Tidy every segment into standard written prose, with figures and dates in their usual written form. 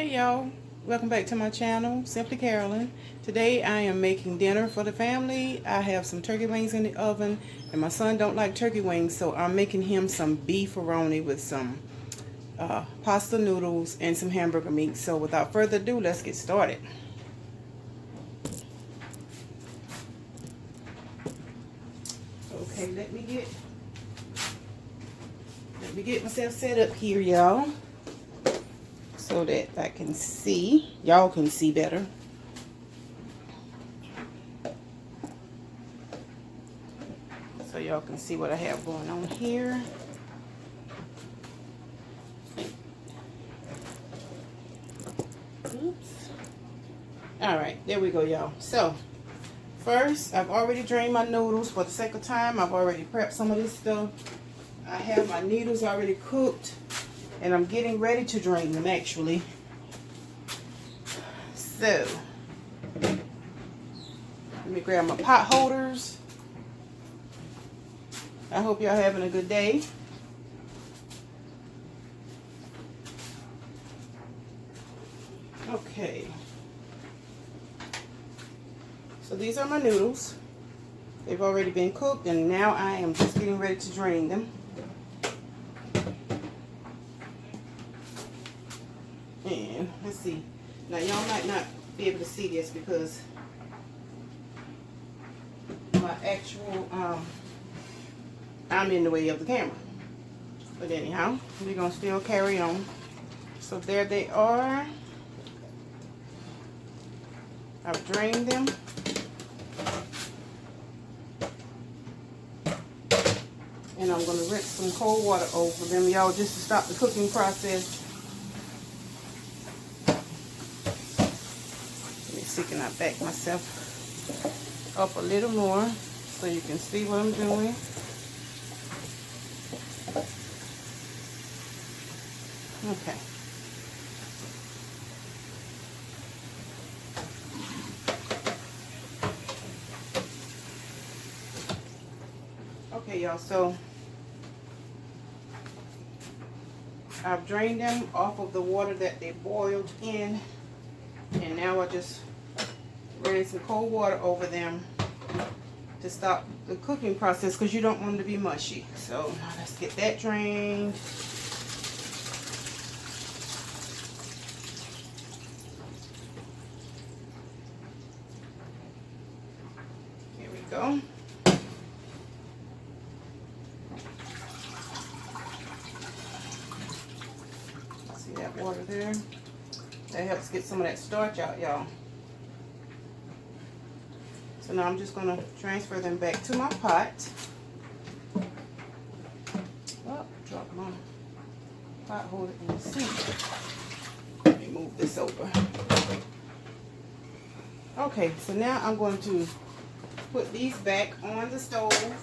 Hey y'all, welcome back to my channel, Simply Carolyn. Today I am making dinner for the family. I have some turkey wings in the oven and my son don't like turkey wings, so I'm making him some beef-a-roni with some pasta noodles and some hamburger meat. So without further ado, let's get started. Okay, let me get myself set up here, y'all, so that I can see. Y'all can see better. So y'all can see what I have going on here. Oops. Alright, there we go, y'all. So first, I've already drained my noodles. For the sake of time, I've already prepped some of this stuff. I have my noodles already cooked, and I'm getting ready to drain them, actually. So, let me grab my pot holders. I hope y'all having a good day. Okay. So these are my noodles. They've already been cooked, and now I am just getting ready to drain them. And let's see. Now y'all might not be able to see this because my actual I'm in the way of the camera. But anyhow, we're gonna still carry on. So there they are. I've drained them. And I'm gonna rinse some cold water over them, y'all, just to stop the cooking process. Let me see, can I back myself up a little more so you can see what I'm doing. Okay. Okay, y'all, so I've drained them off of the water that they boiled in, and now I just ran some cold water over them to stop the cooking process, because you don't want them to be mushy. So now let's get that drained. Here we go. See that water there? That helps get some of that starch out, y'all. So now I'm just going to transfer them back to my pot. Oh, dropped my pot holder in the sink. Let me move this over. Okay, so now I'm going to put these back on the stove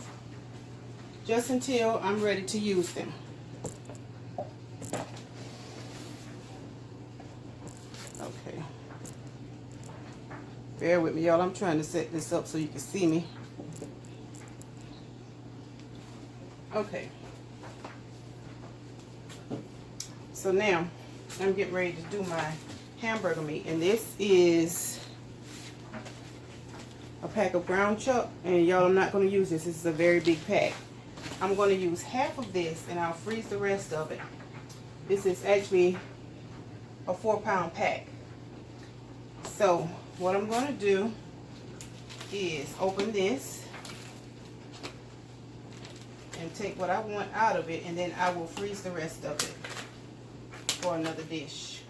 just until I'm ready to use them. Okay. Bear with me, y'all. I'm trying to set this up so you can see me. Okay. So now, I'm getting ready to do my hamburger meat. And this is a pack of ground chuck. And y'all, I'm not going to use this. This is a very big pack. I'm going to use half of this, and I'll freeze the rest of it. This is actually a 4-pound pack. So what I'm going to do is open this and take what I want out of it, and then I will freeze the rest of it for another dish.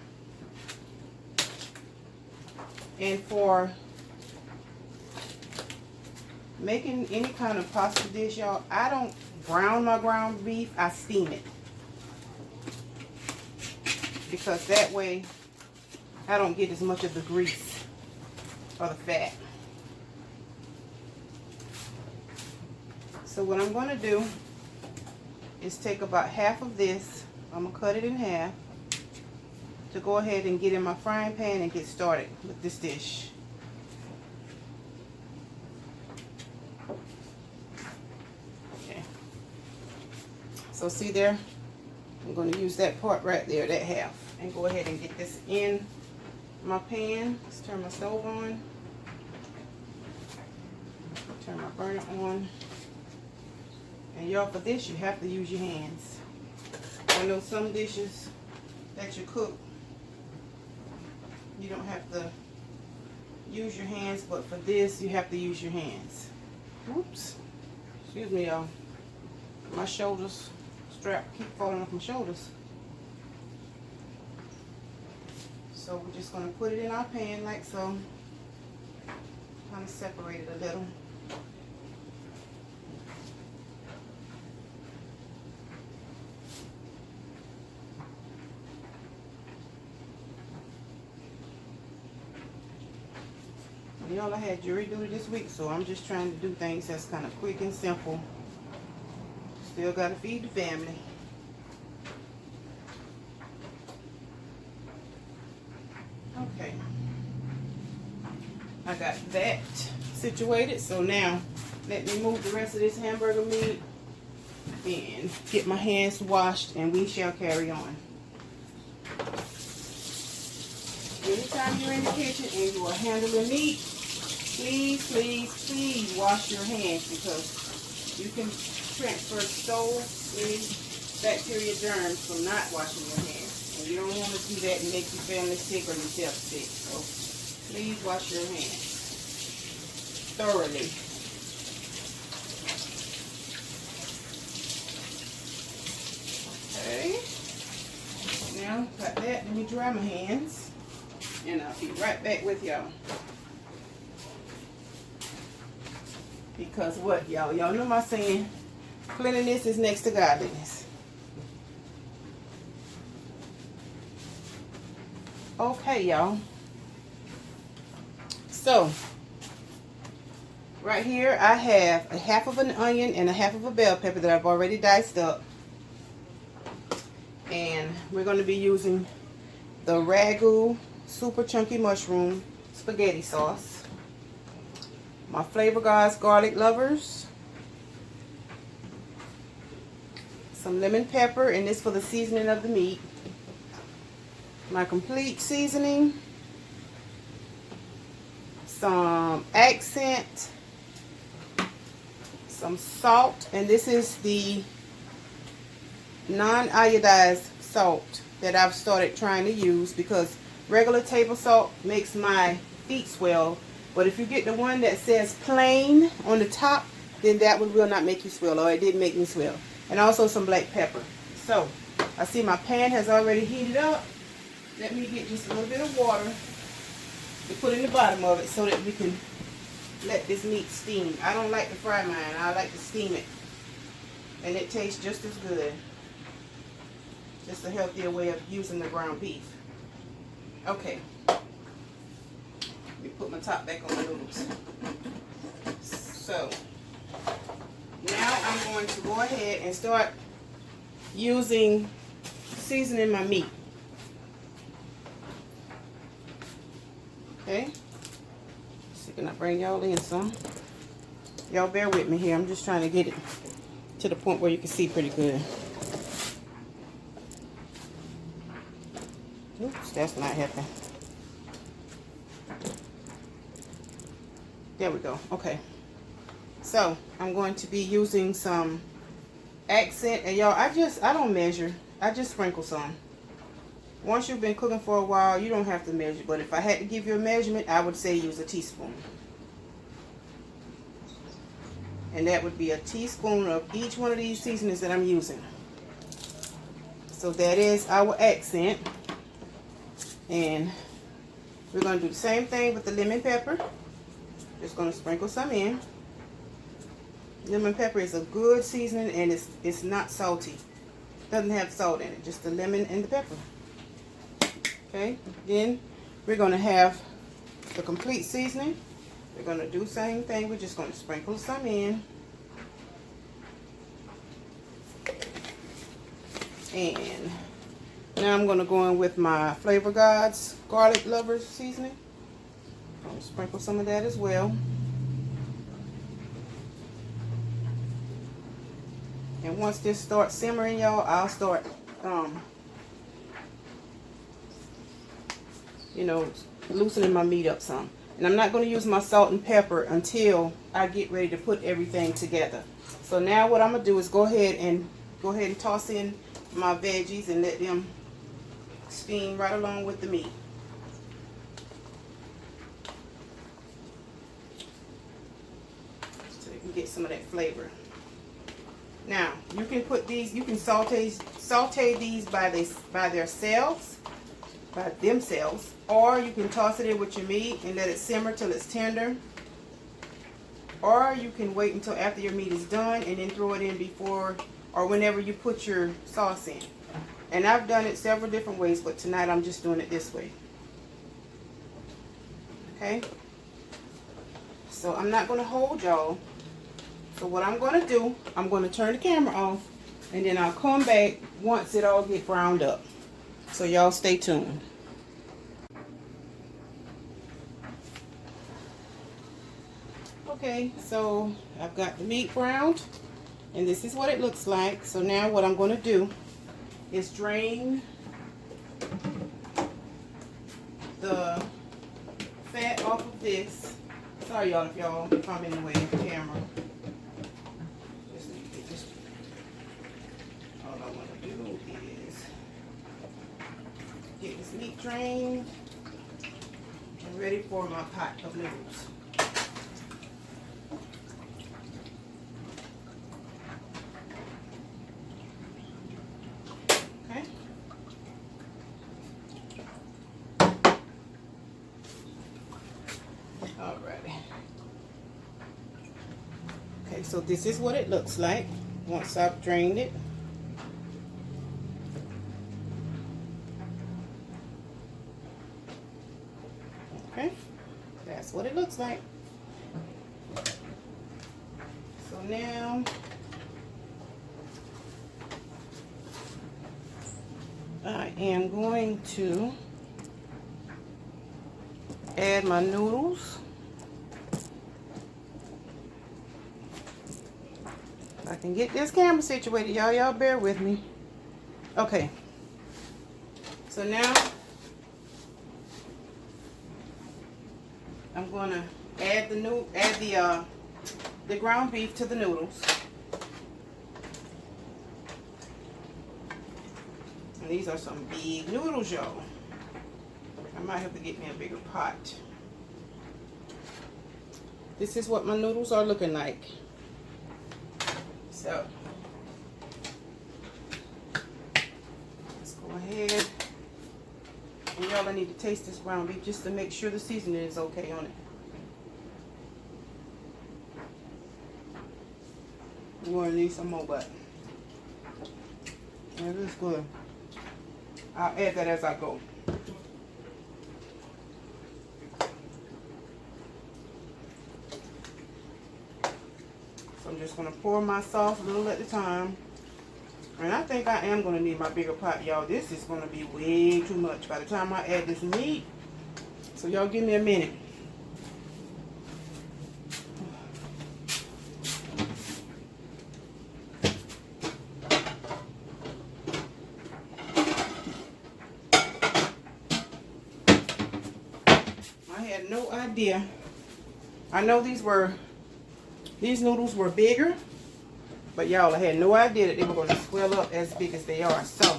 And for making any kind of pasta dish, y'all, I don't brown my ground beef, I steam it. Because that way I don't get as much of the grease or the fat. So what I'm going to do is take about half of this, I'm going to cut it in half, to go ahead and get in my frying pan and get started with this dish. Okay. So see there, I'm going to use that part right there, that half, and go ahead and get this in my pan. Let's turn my stove on. Turn my burner on. And y'all, for this, you have to use your hands. I know some dishes that you cook, you don't have to use your hands, but for this, you have to use your hands. Oops. Excuse me, y'all. My shoulders strap keep falling off my shoulders. So we're just going to put it in our pan like so. Kind of separate it a little. Y'all, I had jury duty this week, so I'm just trying to do things that's kind of quick and simple. Still got to feed the family. Okay. I got that situated, so now let me move the rest of this hamburger meat and get my hands washed, and we shall carry on. Anytime you're in the kitchen and you are handling meat, please, please, please wash your hands, because you can transfer so many bacteria germs from not washing your hands. And you don't want to do that and make your family sick or yourself sick. So please wash your hands thoroughly. Okay. Now, got that. Let me dry my hands. And I'll be right back with y'all. Because what, y'all? Y'all know my saying, cleanliness is next to godliness. Okay, y'all. So, right here I have a half of an onion and a half of a bell pepper that I've already diced up. And we're going to be using the Ragu Super Chunky Mushroom Spaghetti Sauce. My Flavor Gods Garlic Lovers. Some lemon pepper, and this for the seasoning of the meat. My complete seasoning. Some accent. Some salt, and this is the non-iodized salt that I've started trying to use, because regular table salt makes my feet swell. But if you get the one that says plain on the top, then that one will not make you swell, or it didn't make me swell. And also some black pepper. So, I see my pan has already heated up. Let me get just a little bit of water to put in the bottom of it so that we can let this meat steam. I don't like to fry mine. I like to steam it. And it tastes just as good. Just a healthier way of using the ground beef. Okay. Let me put my top back on the noodles. So, now I'm going to go ahead and start seasoning my meat. Okay? So can I bring y'all in some? Y'all bear with me here. I'm just trying to get it to the point where you can see pretty good. Oops, that's not happening. There we go. Okay. So, I'm going to be using some accent. And y'all, I don't measure. I just sprinkle some. Once you've been cooking for a while, you don't have to measure. But if I had to give you a measurement, I would say use a teaspoon. And that would be a teaspoon of each one of these seasonings that I'm using. So that is our accent. And we're going to do the same thing with the lemon pepper. Just going to sprinkle some in. Lemon pepper is a good seasoning, and it's not salty. Doesn't have salt in it, just the lemon and the pepper. Okay, then we're going to have the complete seasoning. We're going to do the same thing. We're just going to sprinkle some in. And now I'm going to go in with my Flavor Gods Garlic Lovers seasoning. I'm going to sprinkle some of that as well. And once this starts simmering, y'all, I'll start you know, loosening my meat up some. And I'm not going to use my salt and pepper until I get ready to put everything together. So now what I'm going to do is go ahead and toss in my veggies and let them steam right along with the meat. So you can get some of that flavor. Now, you can put these, you can saute these by themselves, or you can toss it in with your meat and let it simmer till it's tender. Or you can wait until after your meat is done and then throw it in before or whenever you put your sauce in. And I've done it several different ways, but tonight I'm just doing it this way. Okay? So I'm not going to hold y'all. So what I'm going to do, I'm going to turn the camera off and then I'll come back once it all get browned up. So y'all stay tuned. Okay, so I've got the meat browned and this is what it looks like. So now what I'm going to do is drain the fat off of this. Sorry y'all if I'm in the way of the camera. All I want to do is get this meat drained and ready for my pot of noodles. Alrighty. Okay, so this is what it looks like once I've drained it. Okay, that's what it looks like. So now I am going to add my noodles. If I can get this camera situated, y'all bear with me. Okay. So now I'm gonna add the ground beef to the noodles. And these are some big noodles, y'all. I might have to get me a bigger pot. This is what my noodles are looking like. So let's go ahead. And y'all, I need to taste this ground beef just to make sure the seasoning is okay on it. I'm going to need some more, but it is good. I'll add that as I go. So I'm just going to pour my sauce a little at a time. And I think I am going to need my bigger pot, y'all. This is going to be way too much by the time I add this meat. So y'all give me a minute. I had no idea. I know these noodles were bigger, but y'all, I had no idea that they were going to swell up as big as they are. So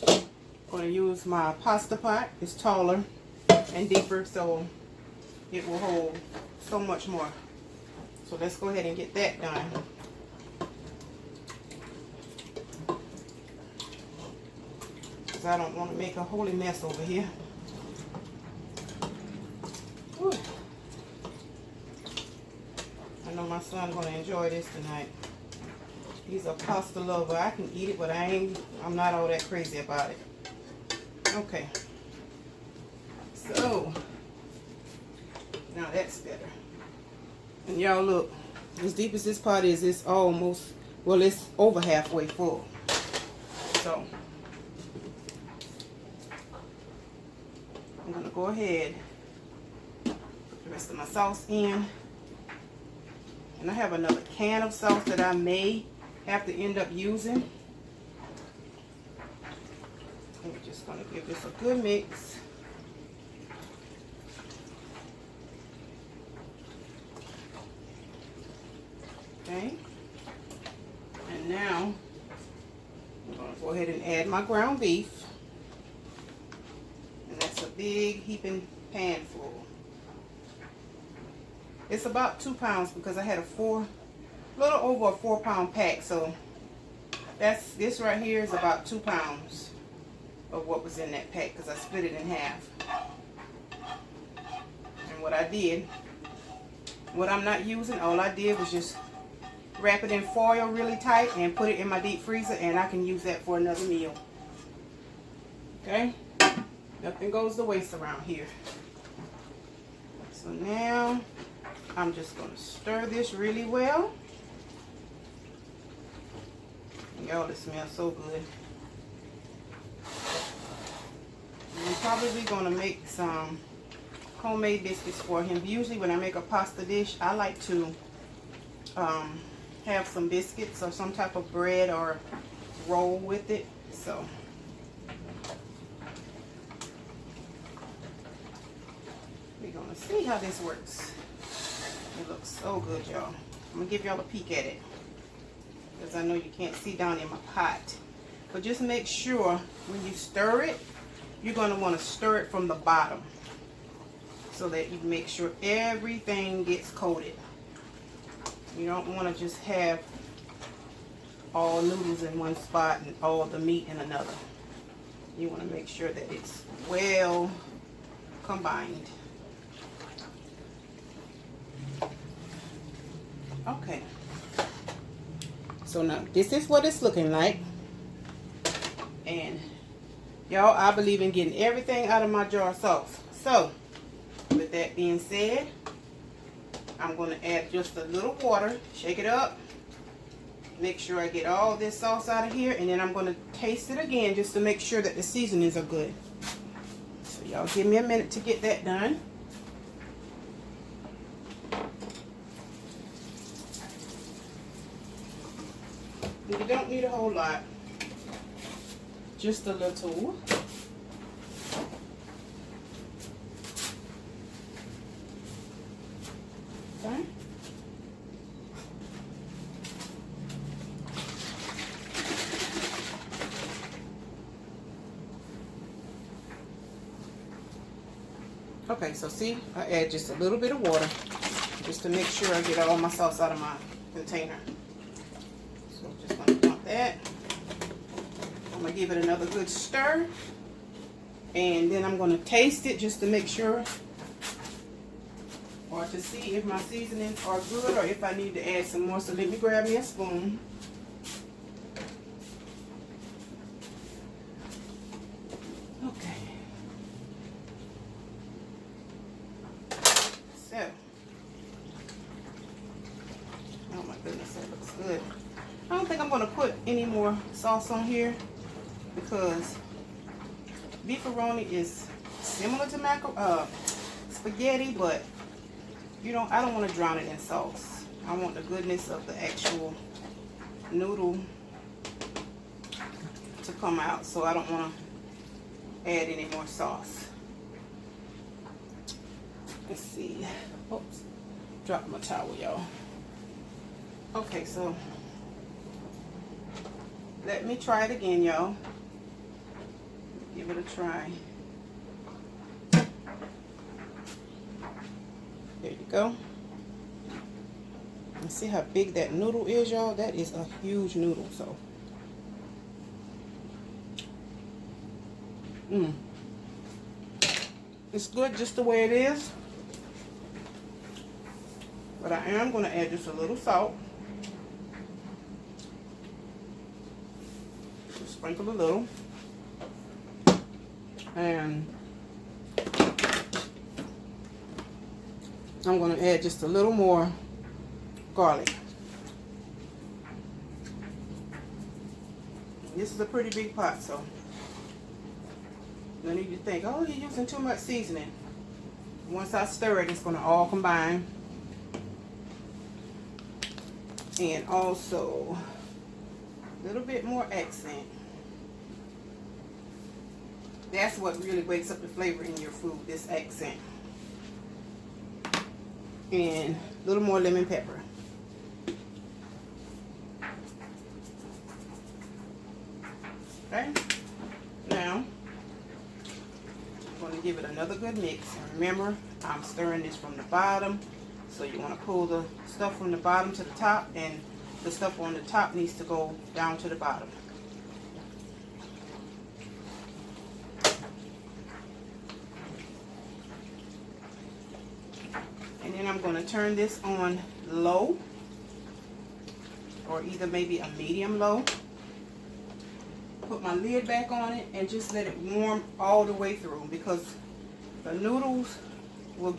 I'm going to use my pasta pot. It's taller and deeper, so it will hold so much more. So let's go ahead and get that done. Because I don't want to make a holy mess over here. Whew. I know my son's going to enjoy this tonight. He's a pasta lover. I can eat it, but I'm not all that crazy about it. Okay. So, now that's better. And y'all look, as deep as this pot is, it's almost, well, it's over halfway full. So, I'm going to go ahead, put the rest of my sauce in. And I have another can of sauce that I may have to end up using. Just gonna give this a good mix. Okay. And now I'm gonna go ahead and add my ground beef. And that's a big heaping pan full. It's about 2 pounds because I had a little over a 4-pound pack. So this right here is about 2 pounds of what was in that pack because I split it in half. And what I did, what I'm not using, all I did was just wrap it in foil really tight and put it in my deep freezer, and I can use that for another meal. Okay? Nothing goes to waste around here. So now I'm just going to stir this really well. Y'all, it smells so good. I'm probably going to make some homemade biscuits for him. Usually when I make a pasta dish, I like to have some biscuits or some type of bread or roll with it. So we're going to see how this works. It looks so good, y'all. I'm going to give y'all a peek at it because I know you can't see down in my pot. But just make sure when you stir it, you're going to want to stir it from the bottom so that you make sure everything gets coated. You don't want to just have all noodles in one spot and all the meat in another. You want to make sure that it's well combined. Okay. So now this is what it's looking like. And y'all, I believe in getting everything out of my jar of sauce. So with that being said, I'm going to add just a little water, shake it up, make sure I get all this sauce out of here, and then I'm going to taste it again just to make sure that the seasonings are good. So y'all give me a minute to get that done. You don't need a whole lot, just a little. Okay. Okay, so see, I add just a little bit of water just to make sure I get all my sauce out of my container. So I'm just going to dump that. I'm going to give it another good stir. And then I'm going to taste it just to make sure, or to see if my seasonings are good or if I need to add some more. So let me grab me a spoon. Okay. So, oh my goodness, that looks good. I don't think I'm going to put any more sauce on here because beef-a-roni is similar to spaghetti, but you know, I don't want to drown it in sauce. I want the goodness of the actual noodle to come out, so I don't want to add any more sauce. Let's see. Oops, dropped my towel, y'all. Okay, so let me try it again, y'all. Give it a try. There you go. And see how big that noodle is, y'all? That is a huge noodle, so. It's good just the way it is. But I am going to add just a little salt. Just sprinkle a little. And I'm going to add just a little more garlic. This is a pretty big pot, so no need to think, oh, you're using too much seasoning. Once I stir it, it's going to all combine. And also a little bit more accent. That's what really wakes up the flavor in your food, this accent. And a little more lemon pepper. Okay, now I'm going to give it another good mix. And remember, I'm stirring this from the bottom, so you want to pull the stuff from the bottom to the top, and the stuff on the top needs to go down to the bottom. And then I'm going to turn this on low, or either maybe a medium low. Put my lid back on it and just let it warm all the way through, because the noodles will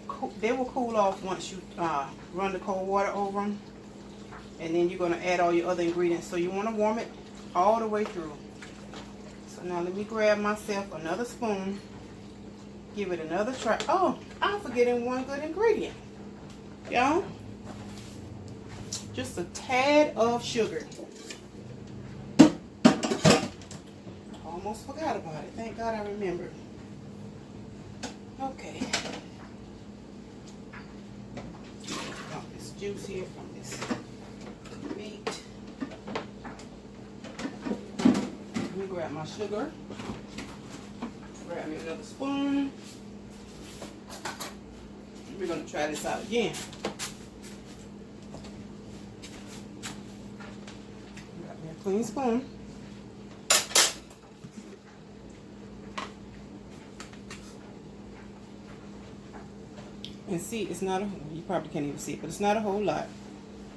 cool off once you run the cold water over them, and then you're going to add all your other ingredients. So you want to warm it all the way through. So now let me grab myself another spoon, give it another try. Oh, I'm forgetting one good ingredient, y'all. Just a tad of sugar. Almost forgot about it. Thank God I remembered. Okay. Got this juice here from this meat. Let me grab my sugar. Grab me another spoon. We're going to try this out again. Got me a clean spoon. And see, it's not you probably can't even see it, but it's not a whole lot.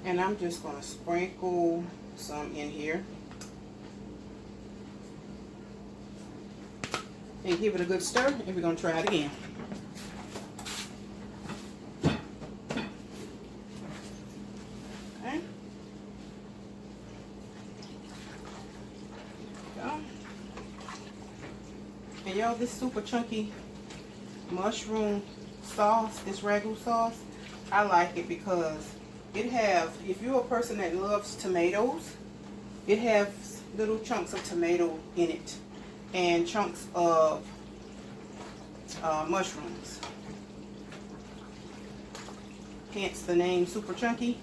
And I'm just going to sprinkle some in here. And give it a good stir, and we're going to try it again. Okay. Go. And y'all, this super chunky mushroom sauce, this ragu sauce, I like it because it have, if you're a person that loves tomatoes, it has little chunks of tomato in it and chunks of mushrooms, hence the name super chunky.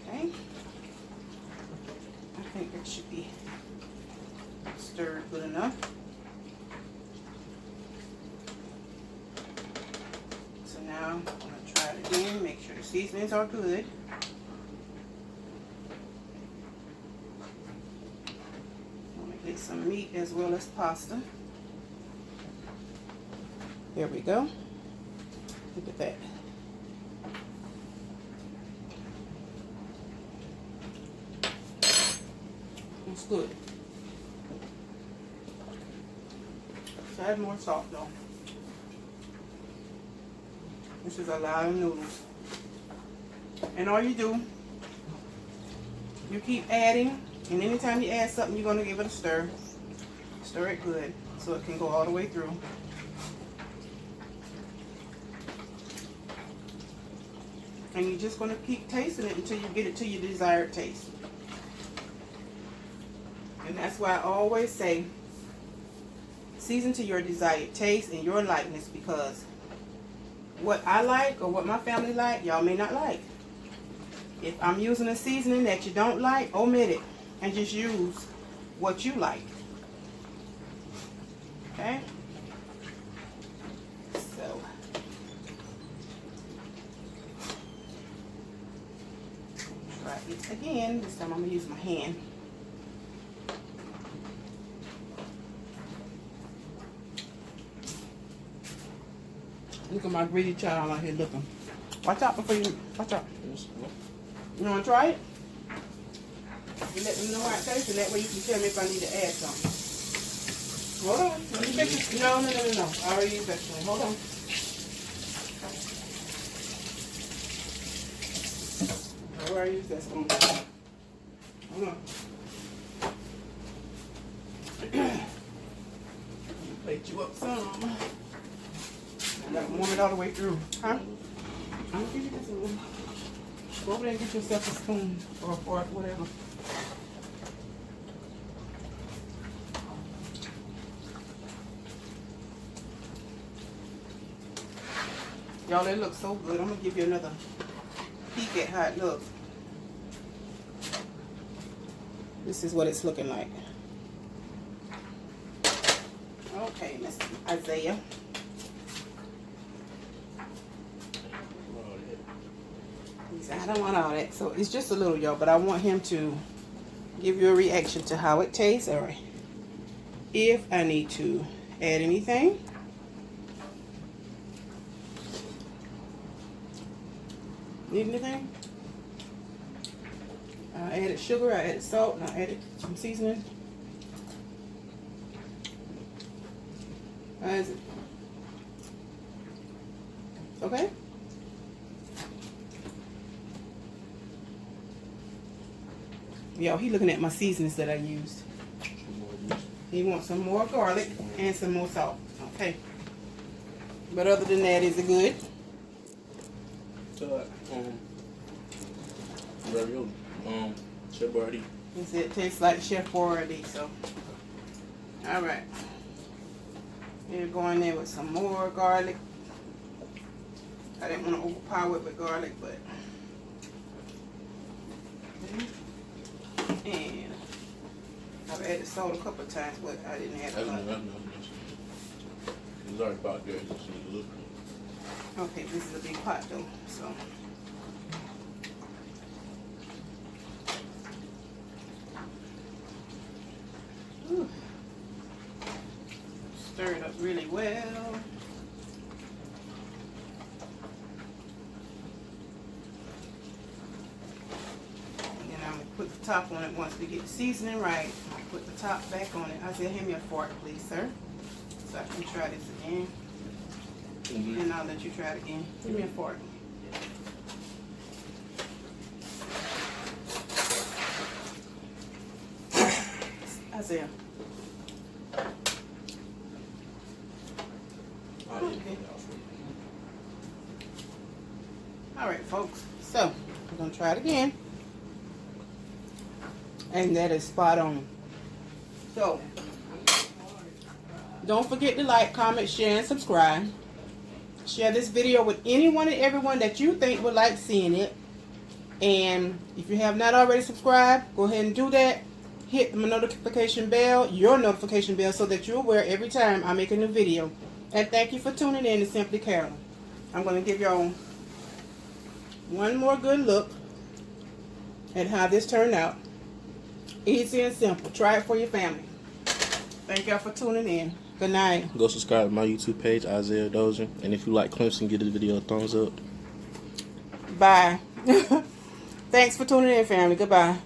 Okay, I think that should be stirred good enough. Now I'm going to try it again, make sure the seasonings are good. I'm going to get some meat as well as pasta. There we go. Look at that. It's good. So add more salt though. This is a lot of noodles. And all you do, you keep adding, and anytime you add something, you're going to give it a stir. Stir it good so it can go all the way through. And you're just going to keep tasting it until you get it to your desired taste. And that's why I always say, season to your desired taste and your likeness, because what I like or what my family like, y'all may not like. If I'm using a seasoning that you don't like, omit it and just use what you like. Okay? So, try it again. This time I'm going to use my hand. Look at my greedy child out here looking. Watch out before you, watch out. You want to try it? You let them know how it tastes, and that way you can tell me if I need to add something. Hold on. Let me fix it. No. I already used that spoon. Hold on. I already used that spoon. Hold on. Plate you up some. I gotta warm it all the way through. Huh? I'm gonna give you this one. Go over there and get yourself a spoon or a fork, whatever. Y'all, it looks so good. I'm going to give you another peek at how it looks. This is what it's looking like. Okay, Mr. Isaiah. He said, I don't want all that. So it's just a little, y'all, but I want him to give you a reaction to how it tastes, or if I need to add anything. Need anything? I added sugar, I added salt, and I added some seasoning. How is it? Okay? Yo, he looking at my seasonings that I used. He wants some more garlic and some more salt. Okay. But other than that, is it good? Ravioli. Chef Boyardee. He said it tastes like Chef Boyardee, so. Alright. You're going in with some more garlic. I didn't want to overpower it with garlic, but. And I've added salt a couple of times, but I didn't add a lot. It's already about there. Okay, this is a big pot though, so. Whew. Stir it up really well. Put the top on it once we get the seasoning right. I'll put the top back on it. Isaiah, hand me a fork, please, sir, so I can try this again. And I'll let you try it again. Give me a fork. Isaiah. Okay. All right, folks. So we're gonna try it again. And that is spot on. So, don't forget to like, comment, share, and subscribe. Share this video with anyone and everyone that you think would like seeing it. And if you have not already subscribed, go ahead and do that. Hit the notification bell, your notification bell, so that you're aware every time I make a new video. And thank you for tuning in to Simply Carolyn. I'm going to give y'all one more good look at how this turned out. Easy and simple. Try it for your family. Thank y'all for tuning in. Good night. Go subscribe to my YouTube page, Isaiah Dozier. And if you like Clemson, give this video a thumbs up. Bye. Thanks for tuning in, family. Goodbye.